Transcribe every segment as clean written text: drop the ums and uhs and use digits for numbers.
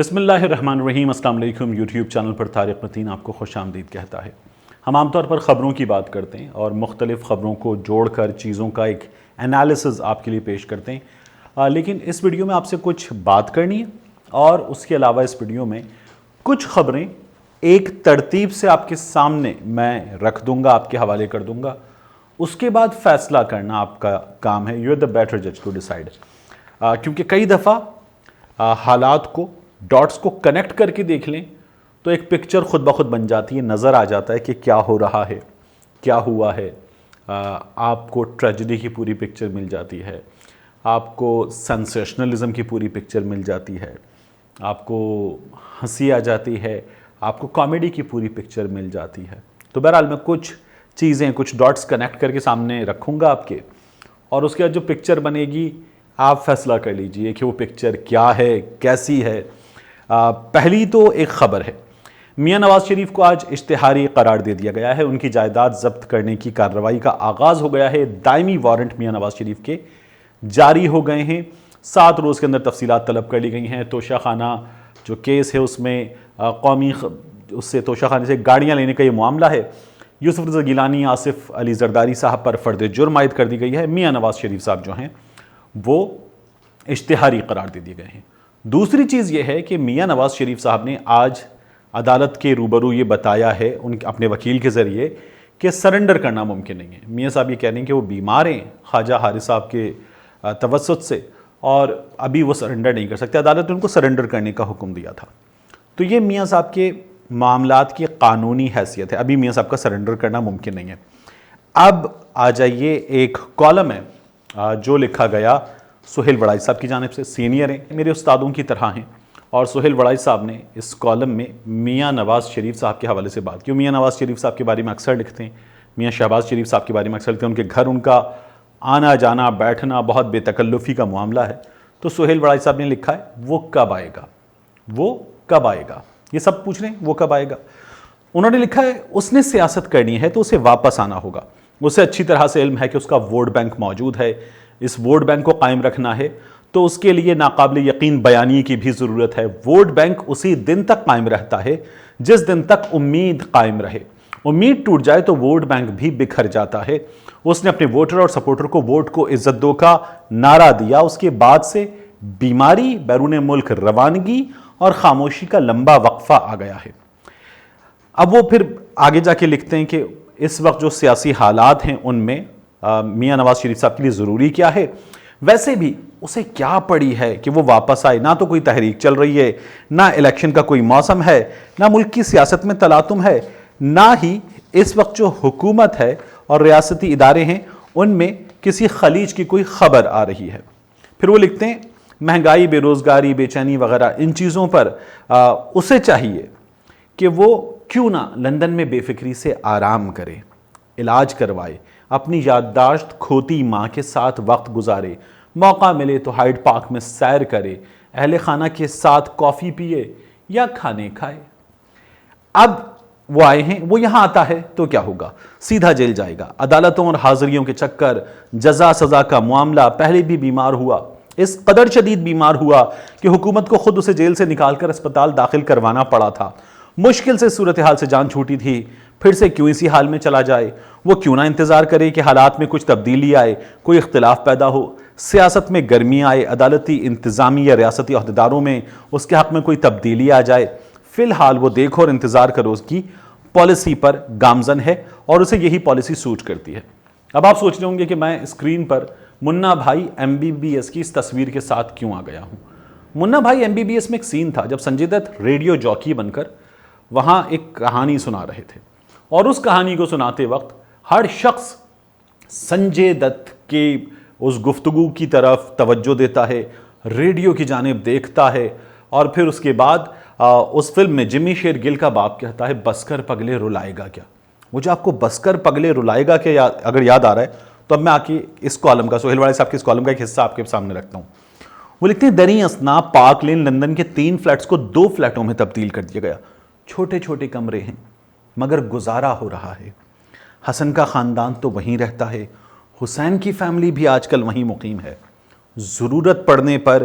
بسم اللہ الرحمن الرحیم۔ السلام علیکم۔ یوٹیوب چینل پر طارق متین آپ کو خوش آمدید کہتا ہے۔ ہم عام طور پر خبروں کی بات کرتے ہیں اور مختلف خبروں کو جوڑ کر چیزوں کا ایک انالیسز آپ کے لیے پیش کرتے ہیں، لیکن اس ویڈیو میں آپ سے کچھ بات کرنی ہے اور اس کے علاوہ اس ویڈیو میں کچھ خبریں ایک ترتیب سے آپ کے سامنے میں رکھ دوں گا، آپ کے حوالے کر دوں گا، اس کے بعد فیصلہ کرنا آپ کا کام ہے۔ یو آر دا بیٹر جج ٹو ڈیسائیڈ، کیونکہ کئی دفعہ حالات کو ڈاٹس کو کنیکٹ کر کے دیکھ لیں تو ایک پکچر خود بخود بن جاتی ہے، نظر آ جاتا ہے کہ کیا ہو رہا ہے، کیا ہوا ہے۔ آپ کو ٹریجڈی کی پوری پکچر مل جاتی ہے، آپ کو سینسیشنلزم کی پوری پکچر مل جاتی ہے، آپ کو ہنسی آ جاتی ہے، آپ کو کامیڈی کی پوری پکچر مل جاتی ہے۔ تو بہرحال میں کچھ چیزیں، کچھ ڈاٹس کنیکٹ کر کے سامنے رکھوں گا آپ کے، اور اس کے بعد جو پکچر بنے گی آپ فیصلہ کر لیجئے کہ وہ پکچر کیا ہے، کیسی ہے۔ پہلی تو ایک خبر ہے، میاں نواز شریف کو آج اشتہاری قرار دے دیا گیا ہے۔ ان کی جائیداد ضبط کرنے کی کارروائی کا آغاز ہو گیا ہے۔ دائمی وارنٹ میاں نواز شریف کے جاری ہو گئے ہیں۔ 7 روز کے اندر تفصیلات طلب کر لی گئی ہیں۔ توشہ خانہ جو کیس ہے اس میں اس سے توشہ خانے سے گاڑیاں لینے کا یہ معاملہ ہے۔ یوسف رضا گیلانی، آصف علی زرداری صاحب پر فرد جرم عائد کر دی گئی ہے۔ میاں نواز شریف صاحب جو ہیں وہ اشتہاری قرار دے دیے گئے ہیں۔ دوسری چیز یہ ہے کہ میاں نواز شریف صاحب نے آج عدالت کے روبرو یہ بتایا ہے اپنے وکیل کے ذریعے کہ سرنڈر کرنا ممکن نہیں ہے۔ میاں صاحب یہ کہہ رہے ہیں کہ وہ بیمار ہیں خواجہ حارث صاحب کے توسط سے اور ابھی وہ سرنڈر نہیں کر سکتے۔ عدالت نے ان کو سرنڈر کرنے کا حکم دیا تھا۔ تو یہ میاں صاحب کے معاملات کی قانونی حیثیت ہے، ابھی میاں صاحب کا سرنڈر کرنا ممکن نہیں ہے۔ اب آ جائیے، ایک کالم ہے جو لکھا گیا سہیل وڑائی صاحب کی جانب سے، سینئر ہیں، میرے استادوں کی طرح ہیں، اور سہیل وڑائی صاحب نے اس کالم میں میاں نواز شریف صاحب کے حوالے سے بات کی۔ میاں نواز شریف صاحب کے بارے میں اکثر لکھتے ہیں، میاں شہباز شریف صاحب کے بارے میں اکثر لکھتے ہیں، ان کے گھر ان کا آنا جانا بیٹھنا بہت بے تکلفی کا معاملہ ہے۔ تو سہیل وڑائی صاحب نے لکھا ہے وہ کب آئے گا، وہ کب آئے گا، یہ سب پوچھ رہے ہیں وہ کب آئے گا۔ انہوں نے لکھا ہے اس نے سیاست کرنی ہے تو اسے واپس آنا ہوگا، اسے اچھی طرح سے علم ہے کہ اس کا ووٹ بینک موجود ہے، اس ووٹ بینک کو قائم رکھنا ہے تو اس کے لیے ناقابل یقین بیانی کی بھی ضرورت ہے۔ ووٹ بینک اسی دن تک قائم رہتا ہے جس دن تک امید قائم رہے، امید ٹوٹ جائے تو ووٹ بینک بھی بکھر جاتا ہے۔ اس نے اپنے ووٹر اور سپورٹر کو ووٹ کو عزت دو کا نعرہ دیا، اس کے بعد سے بیماری، بیرون ملک روانگی اور خاموشی کا لمبا وقفہ آ گیا ہے۔ اب وہ پھر آگے جا کے لکھتے ہیں کہ اس وقت جو سیاسی حالات ہیں ان میں میاں نواز شریف صاحب کے لیے ضروری کیا ہے، ویسے بھی اسے کیا پڑی ہے کہ وہ واپس آئے۔ نہ تو کوئی تحریک چل رہی ہے، نہ الیکشن کا کوئی موسم ہے، نہ ملک کی سیاست میں تلاطم ہے، نہ ہی اس وقت جو حکومت ہے اور ریاستی ادارے ہیں ان میں کسی خلیج کی کوئی خبر آ رہی ہے۔ پھر وہ لکھتے ہیں مہنگائی، بے روزگاری، بے چینی وغیرہ ان چیزوں پر اسے چاہیے کہ وہ کیوں نہ لندن میں بے فکری سے آرام کرے، علاج کروائے، اپنی یادداشت کھوتی ماں کے ساتھ وقت گزارے، موقع ملے تو ہائیڈ پارک میں سیر کرے، اہل خانہ کے ساتھ کافی پیے یا کھانے کھائے۔ اب وہ آئے ہیں، وہ یہاں آتا ہے تو کیا ہوگا، سیدھا جیل جائے گا۔ عدالتوں اور حاضریوں کے چکر، جزا سزا کا معاملہ، پہلے بھی بیمار ہوا، اس قدر شدید بیمار ہوا کہ حکومت کو خود اسے جیل سے نکال کر اسپتال داخل کروانا پڑا تھا۔ مشکل سے صورتحال سے جان چھوٹی تھی، پھر سے کیوں اسی حال میں چلا جائے، وہ کیوں نہ انتظار کرے کہ حالات میں کچھ تبدیلی آئے، کوئی اختلاف پیدا ہو، سیاست میں گرمی آئے، عدالتی انتظامی یا ریاستی عہدیداروں میں اس کے حق میں کوئی تبدیلی آ جائے۔ فی الحال وہ دیکھو اور انتظار کرو، اس کی پالیسی پر گامزن ہے اور اسے یہی پالیسی سوٹ کرتی ہے۔ اب آپ سوچ رہے ہوں گے کہ میں اسکرین پر منا بھائی MBBS کی اس تصویر کے ساتھ کیوں آ گیا ہوں۔ منا بھائی MBBS میں ایک سین تھا جب سنجے دت ریڈیو جاکی بن کر وہاں ایک کہانی سنا رہے تھے، اور اس کہانی کو سناتے وقت ہر شخص سنجے دت کی اس گفتگو کی طرف توجہ دیتا ہے، ریڈیو کی جانب دیکھتا ہے، اور پھر اس کے بعد اس فلم میں جمی شیر گل کا باپ کہتا ہے بس کر پگلے رلائے گا کیا۔ مجھے آپ کو بس کر پگلے رلائے گا کیا اگر یاد آ رہا ہے تو اب میں آ کے اس کالم کا، سہیل وڑائی صاحب کے اس کالم کا ایک حصہ آپ کے سامنے رکھتا ہوں۔ وہ لکھتے ہیں دریں اثنا پارک لین لندن کے 3 فلیٹس کو 2 فلیٹوں میں تبدیل کر دیا گیا، چھوٹے چھوٹے کمرے ہیں مگر گزارا ہو رہا ہے۔ حسن کا خاندان تو وہیں رہتا ہے، حسین کی فیملی بھی آج کل وہیں مقیم ہے، ضرورت پڑنے پر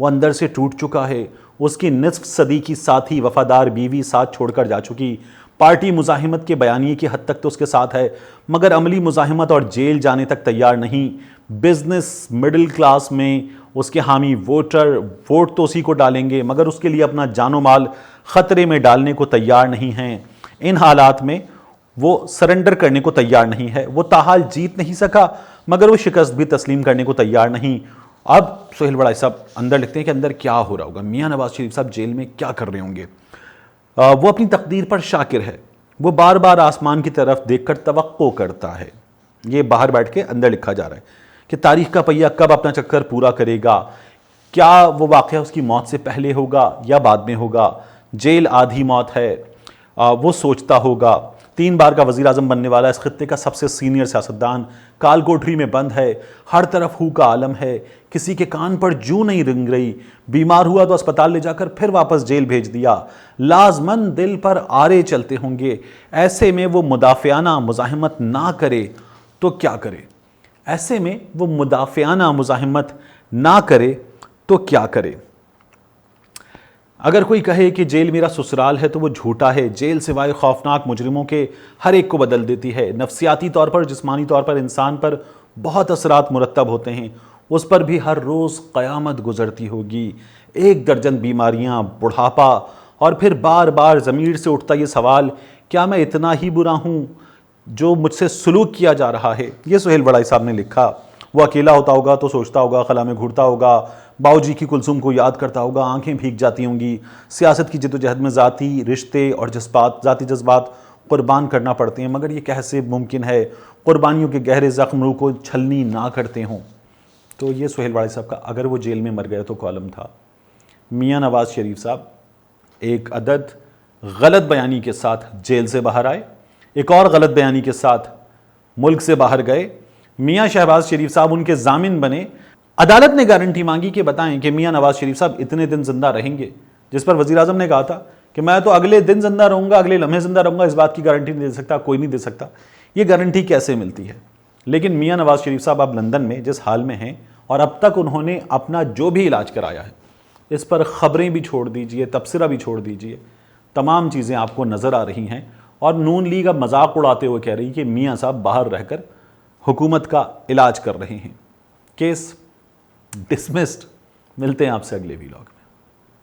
وہ اندر سے ٹوٹ چکا ہے، اس کی نصف صدی کی ساتھی وفادار بیوی ساتھ چھوڑ کر جا چکی، پارٹی مزاحمت کے بیانیے کی حد تک تو اس کے ساتھ ہے، مگر عملی مزاحمت اور جیل جانے تک تیار نہیں۔ بزنس مڈل کلاس میں اس کے حامی ووٹر ووٹ تو اسی کو ڈالیں گے، مگر اس کے لیے اپنا جان و مال خطرے میں ڈالنے کو تیار نہیں ہیں۔ ان حالات میں وہ سرنڈر کرنے کو تیار نہیں ہے، وہ تاحال جیت نہیں سکا مگر وہ شکست بھی تسلیم کرنے کو تیار نہیں۔ اب سہیل وڑائی صاحب اندر لکھتے ہیں کہ اندر کیا ہو رہا ہوگا، میاں نواز شریف صاحب جیل میں کیا کر رہے ہوں گے۔ وہ اپنی تقدیر پر شاکر ہے، وہ بار بار آسمان کی طرف دیکھ کر توقع کرتا ہے۔ یہ باہر بیٹھ کے اندر لکھا جا رہا ہے کہ تاریخ کا پہیہ کب اپنا چکر پورا کرے گا، کیا وہ واقعہ اس کی موت سے پہلے ہوگا یا بعد میں ہوگا۔ جیل آدھی موت ہے، وہ سوچتا ہوگا۔ 3 بار کا وزیر اعظم بننے والا اس خطے کا سب سے سینئر سیاستدان کال کوٹری میں بند ہے، ہر طرف ہو کا عالم ہے، کسی کے کان پر جو نہیں رنگ رہی، بیمار ہوا تو اسپتال لے جا کر پھر واپس جیل بھیج دیا، لازمن دل پر آرے چلتے ہوں گے۔ ایسے میں وہ مدافعانہ مزاحمت نہ کرے تو کیا کرے، ایسے میں وہ مدافعانہ مزاحمت نہ کرے تو کیا کرے۔ اگر کوئی کہے کہ جیل میرا سسرال ہے تو وہ جھوٹا ہے۔ جیل سوائے خوفناک مجرموں کے ہر ایک کو بدل دیتی ہے، نفسیاتی طور پر جسمانی طور پر انسان پر بہت اثرات مرتب ہوتے ہیں، اس پر بھی ہر روز قیامت گزرتی ہوگی۔ 1 درجن بیماریاں، بڑھاپا، اور پھر بار بار ضمیر سے اٹھتا یہ سوال، کیا میں اتنا ہی برا ہوں جو مجھ سے سلوک کیا جا رہا ہے۔ یہ سہیل وڑائی صاحب نے لکھا۔ وہ اکیلا ہوتا ہوگا تو سوچتا ہوگا، خلا میں گھرتا ہوگا، باؤ جی کی کلثوم کو یاد کرتا ہوگا، آنکھیں بھیگ جاتی ہوں گی۔ سیاست کی جدوجہد میں ذاتی رشتے اور ذاتی جذبات قربان کرنا پڑتے ہیں، مگر یہ کیسے ممکن ہے قربانیوں کے گہرے زخم روح کو چھلنی نہ کرتے ہوں۔ تو یہ سہیل وڑائی صاحب کا اگر وہ جیل میں مر گئے تو کالم تھا۔ میاں نواز شریف صاحب ایک عدد غلط بیانی کے ساتھ جیل سے باہر آئے، ایک اور غلط بیانی کے ساتھ ملک سے باہر گئے۔ میاں شہباز شریف صاحب ان کے ضامن بنے۔ عدالت نے گارنٹی مانگی کہ بتائیں کہ میاں نواز شریف صاحب اتنے دن زندہ رہیں گے، جس پر وزیر اعظم نے کہا تھا کہ میں تو اگلے دن زندہ رہوں گا، اگلے لمحے زندہ رہوں گا، اس بات کی گارنٹی نہیں دے سکتا، کوئی نہیں دے سکتا۔ یہ گارنٹی کیسے ملتی ہے؟ لیکن میاں نواز شریف صاحب اب لندن میں جس حال میں ہیں، اور اب تک انہوں نے اپنا جو بھی علاج کرایا ہے، اس پر خبریں بھی چھوڑ دیجئے، تبصرہ بھی چھوڑ دیجئے، تمام چیزیں آپ کو نظر آ رہی ہیں، اور نون لیگ اب مذاق اڑاتے ہوئے کہہ رہی کہ میاں صاحب باہر رہ کر حکومت کا علاج کر رہے ہیں۔ Case dismissed. ملتے ہیں آپ سے اگلے ویلاگ میں۔